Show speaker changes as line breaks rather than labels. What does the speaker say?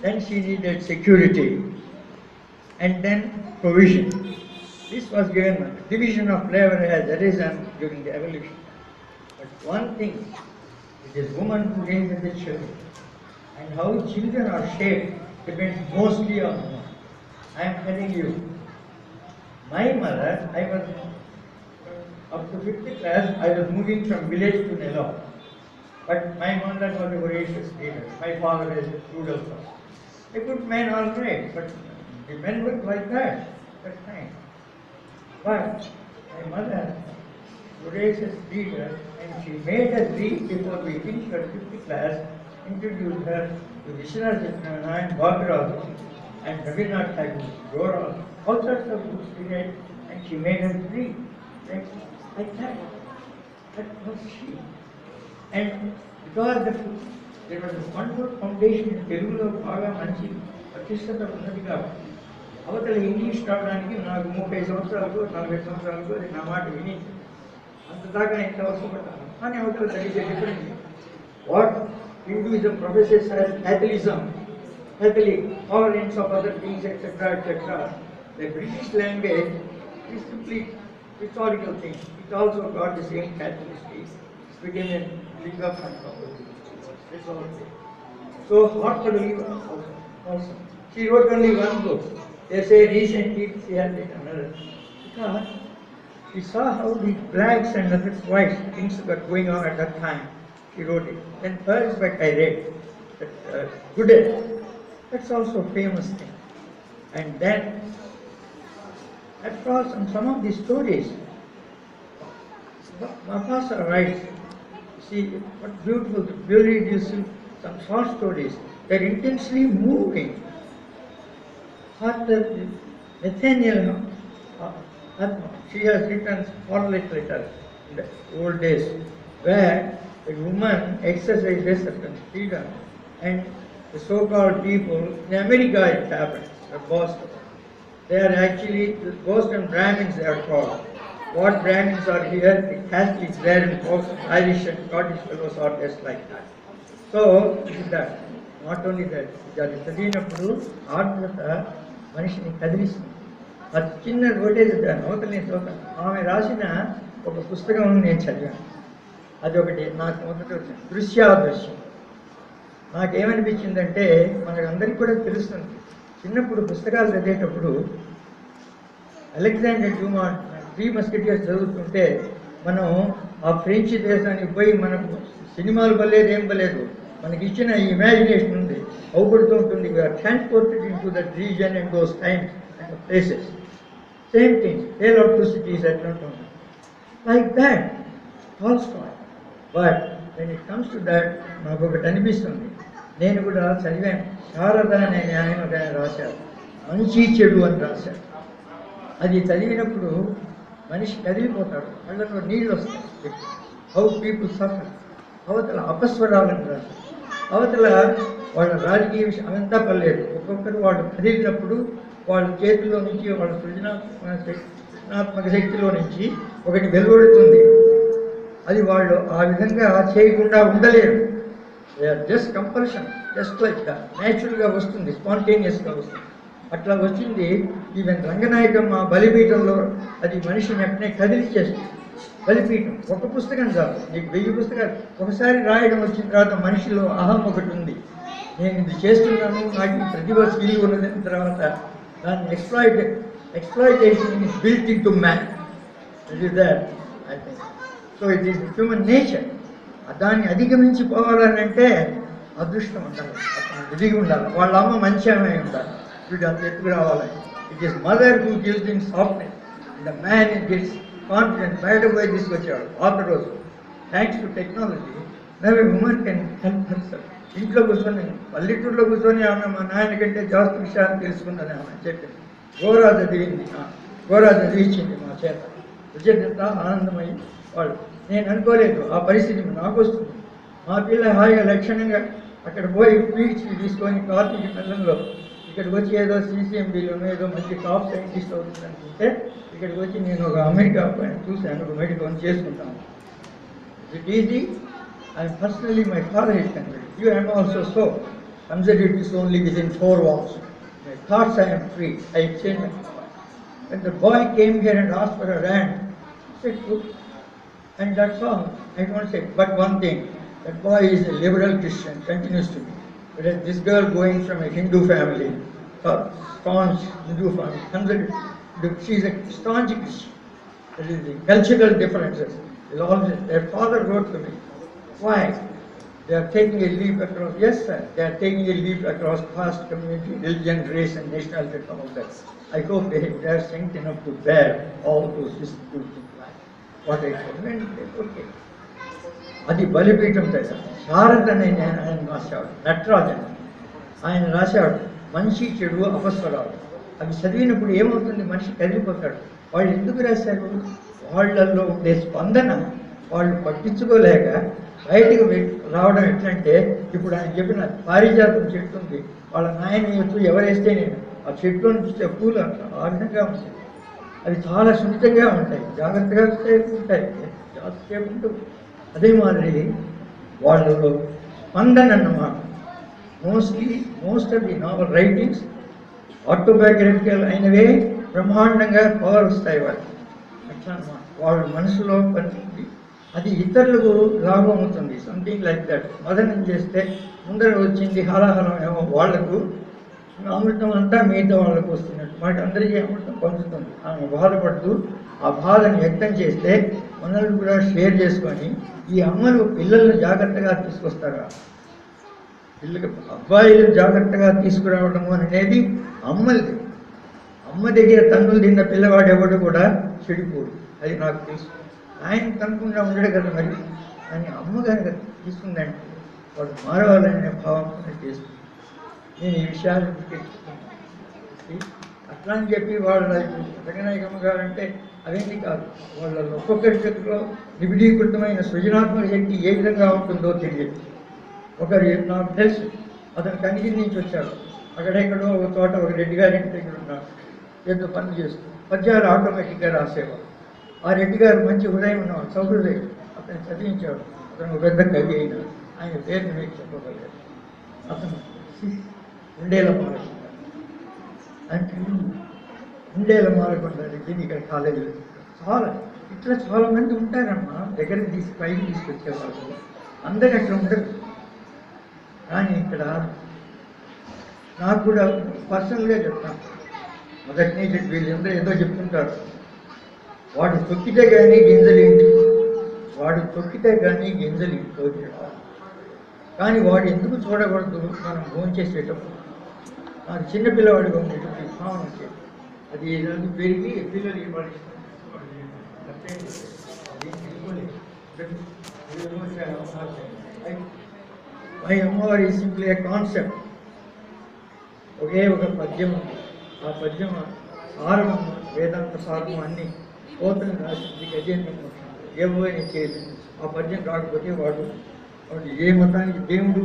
then she needed security, and then provision. This was given. Division of labor has arisen during the evolution. But one thing, it is woman who raises the children. And how children are shaped depends mostly on woman. I am telling you, my mother, I was up to 5th class, I was moving from village to Nellore. But my mother was a voracious leader. My father is a brutal person. A good man, all right, but the men were like that. That's fine. But my mother, voracious leader, and she made us read before we finished our 5th class, introduced her to Vishwanath and Bhagavad and Rabindranath Tagore, all sorts of books she read, and she made us read. Like that. That was she. And because there was a wonderful foundation in Telugu బాగా మంచి ప్రతిష్టత ఉన్నది కాబట్టి అవతల English రావడానికి నాకు 30 సంవత్సరాలకు 40 సంవత్సరాలకు అది నా మాట విని అంతదాకా ఇంత అవసరపడ్డాను. కానీ అవతల జరిగే difference what Hinduism professes as Catholicism, Catholic, tolerance of other things, etc., etc. The British language is simply historical thing. It also got the same Catholicity. It became a lingua franca. That's all. So heartfully also. She wrote only one book. They say recently she has written another. Because she saw how the blacks and other whites things were going on at that time. She wrote it. Then first book I read, that Good. That's also a famous thing. And then across on some of these stories, Mafasa writes, see what beautiful, really you see some short stories, they're intensely moving. After Nathaniel, she has written Scarlet Letter in the old days, where a woman exercises certain freedom, and the so-called people, in America it happens, Boston. They are actually, the Boston Brahmins they are called. What Brahmins are here, the Catholics there in Boston, Irish and Scottish fellows are just like that. So, this is that. Not only that, అది చదివినప్పుడు ఆత్మత మనిషిని కదిలిస్తుంది. అది చిన్న ఒకటే చదివాను, అవతల నేను చదువుతాను. ఆమె రాసిన ఒక పుస్తకం నేను చదివాను. అది ఒకటి నాకు మొదట వచ్చింది, దృశ్యాదృశ్యం. నాకేమనిపించిందంటే మనకు అందరికీ కూడా తెలుస్తుంది. చిన్నప్పుడు పుస్తకాలు చదివేటప్పుడు అలెగ్జాండర్ డ్యూమా 3 మస్కెటియర్స్ చదువుతుంటే మనం ఆ ఫ్రెంచ్ దేశానికి పోయి మనకు సినిమాలు బలేదు ఏం బలేదు, మనకి ఇచ్చిన ఇమాజినేషన్ ఉంది, అవుపడుతూ ఉంటుంది. We're transported into that region and those times and places. Same thing, tale of two cities అట్లా ఉంటుంది. Like that Tolstoy. But when it comes to that నాకు ఒకటి అనిపిస్తుంది, నేను కూడా చదివాను. శారద అనే ఆయన ఒక ఆయన రాశారు, మంచి చెడు అని రాశారు. అది చదివినప్పుడు మనిషి కదిలిపోతాడు, కళ్ళలో నీళ్ళు వస్తాయి. How people suffer. అవతల అపస్వరాలను రాశారు. అవతల వాళ్ళ రాజకీయ విషయం అదంతా పర్లేదు. ఒక్కొక్కరు వాళ్ళు కదిలినప్పుడు వాళ్ళ చేతిలో నుంచి, వాళ్ళ సృజనాత్మక శక్తిలో నుంచి ఒకటి వెలువడుతుంది. అది వాళ్ళు ఆ విధంగా చేయకుండా ఉండలేరు. They are just compulsion, just like that. న్యాచురల్గా వస్తుంది, స్పాంటేనియస్గా వస్తుంది. అట్లా వచ్చింది. ఈవెన్ రంగనాయకమ్మ బలిపీఠంలో అది మనిషిని వెంటనే కదిలిచ్చేస్తుంది. బలిపీఠం ఒక పుస్తకం కాదు, నీకు 1000 పుస్తకాలు. ఒకసారి రాయడం వచ్చిన తర్వాత మనిషిలో అహం ఒకటి ఉంది, నేను ఇది చేస్తున్నాను, నాకు ఈ ప్రతిభ స్కిల్ ఉన్నదని. తర్వాత దాన్ని exploitation is built into man. That is that, I think. So it is human nature. దాన్ని అధిగమించిపోవాలని అంటే అదృష్టం ఉండాలి, ఎదిగి ఉండాలి. వాళ్ళ అమ్మ మంచి ఆమె ఉండాలి, వీడు అంత ఎత్తుకు రావాలని. It is mother who gives in softness, the man gives confidence. బయట పోయి తీసుకొచ్చేవాడు పాత రోజు. Thanks to technology now a women can help హెర్సెల్ఫ్. ఇంట్లో కూర్చొని, పల్లెటూరులో కూర్చొని ఆమె మా నాయన కంటే జాస్తి విషయాలు తెలుసుకున్నది ఆమె చెప్పింది. గోరా చదివింది, గోరా చదివించింది మా చేత. విజయంతా ఆనందమై వాళ్ళు. నేను అనుకోలేదు ఆ పరిస్థితి నాకు వస్తుంది. మా పిల్ల హాయిగా లక్షణంగా అక్కడ పోయి పీహెచ్డీ తీసుకొని కార్తీక నెలల్లో ఇక్కడికి వచ్చి ఏదో CCMBలోనో ఏదో మంచి టాప్ సైంటిస్ట్ అవుతుంది అనుకుంటే, ఇక్కడికి వచ్చి నేను ఒక అమెరికా చూశాను, ఒక మెడికల్ చేసుకుంటాను. It easy. I'm personally my father is converted. You I'm also so. consider it is only within 4 walls. My thoughts I am free. I exchange my thoughts. When the boy came here and asked for a rand, I said, good. And that's all. I don't say. But one thing, that boy is a liberal Christian, continues to be. Whereas this girl going from a Hindu family, a staunch Hindu family, she is a staunch Christian. There is the cultural differences. Their father wrote to me, why? They are taking a leap across, yes sir, they are taking a leap across caste, community, religion, race and nationality and all that. I hope they are strength enough to bear all those disputes in life. What I said, and okay. అది బలిపీఠం దగ్గర శారద అని ఆయన రాశాడు, నటరాజన్ ఆయన రాశాడు, మనిషి చెడు అపస్వరాలు. అవి చదివినప్పుడు ఏమవుతుంది, మనిషి కదిలిపోతాడు. వాళ్ళు ఎందుకు రాశారు, వాళ్ళల్లో ఉండే స్పందన వాళ్ళు పట్టించుకోలేక బయటికి రావడం. ఎట్లంటే ఇప్పుడు ఆయన చెప్పిన పారిజాతం చెట్టు ఉంది, వాళ్ళ నాయన ఎత్తు ఎవరేస్తే నేను ఆ చెట్టులో చూస్తే పూలు ఆ విధంగా ఉంటాయి. అవి చాలా సున్నితంగా ఉంటాయి, జాగ్రత్తగా ఉంటాయి, జాగ్రత్తగా ఉంటుంది. అదే మాదిరి వాళ్ళలో స్పందన అన్నమాట. Most of the novel writings autobiographical అయినవే బ్రహ్మాండంగా పవర్ వస్తాయి వాళ్ళకి. అట్లా అన్నమాట వాళ్ళ మనసులో పని, అది ఇతరులకు లాభం అవుతుంది. Something like that. మదనం చేస్తే ముందర వచ్చింది హలాహలం ఏమో వాళ్లకు, అమృతం అంతా మిగతా వాళ్ళకు వస్తున్నట్టు మాట అందరికీ అమృతం పంచుతుంది. ఆమె బాధపడుతూ ఆ బాధను వ్యక్తం చేస్తే మనల్ని కూడా షేర్ చేసుకొని ఈ అమ్మలు పిల్లలను జాగ్రత్తగా తీసుకొస్తారా, అబ్బాయిలు జాగ్రత్తగా తీసుకురావడము అనేది అమ్మలది. అమ్మ దగ్గర తన్నులు తిన్న పిల్లవాడు ఎవడు కూడా చెడిపోడు, అది నాకు తెలుసు. ఆయన తనకుండా ఉండడు కదా మరి, అని అమ్మ కనుక తీసుకుందంటే వాడు మారవాలనే భావంతో చేస్తుంది. నేను ఈ విషయాలు అట్లా అని చెప్పి వాళ్ళ రంగనాయకమ్మ గారు అంటే అవేంటి కాదు. వాళ్ళ ఒక్కొక్కరి చేతిలో నిబిడీకృతమైన సృజనాత్మక శక్తి ఏ విధంగా ఉంటుందో తెలియదు. ఒకరు నాకు తెలుసు, అతను కనిగిరి నుంచి వచ్చాడు, అక్కడెక్కడో ఒక చోట ఒక రెడ్డి గారి ఇంటి దగ్గర ఉన్నాడు, ఏదో పని చేస్తూ పద్యాలు ఆటోమేటిక్గా రాసేవాడు. ఆ రెడ్డి గారు మంచి హృదయం ఉన్నవాడు, సౌహృదయం. అతను చదివించాడు, అతను పెద్ద కవి అయినాడు. ఆయన పేరుని మీకు చెప్పగలిగాడు. అతను ఉండేల మాలకొండ అంటే ఉండేల మాలకొండ రెడ్డిని ఇక్కడ కాలేజీలో చాలా ఇట్లా చాలామంది ఉంటారమ్మా, దగ్గరికి పైకి తీసుకొచ్చేవాళ్ళు. అందరు అట్లా ఉండరు. కానీ ఇక్కడ నాకు కూడా పర్సనల్గా చెప్తాను, మొదటి నుంచి వీళ్ళందరూ ఏదో చెప్తుంటారు, వాడు తొక్కితే కానీ గింజలు ఇంటి, వాడు తొక్కితే కానీ గింజలు ఇంటికి. కానీ వాడు ఎందుకు చూడకూడదు, మనం ఫోన్ చేసేటప్పుడు నాకు చిన్నపిల్లవాడిగా ఉండేటప్పుడు భావన వచ్చేది. అది ఏదైనా పెరిగి పిల్లలకి మై అమ్మవారి సింప్లీ ఏ కాన్సెప్ట్. ఒకే ఒక పద్యం ఉంది, ఆ పద్యం సారము వేదాంత సారము అన్నీ పోతను రాసింది గజేంద్ర మోక్షం ఏవో చేయలేదు. ఆ పద్యం కాకపోతే వాడు ఏ మతానికి దేవుడు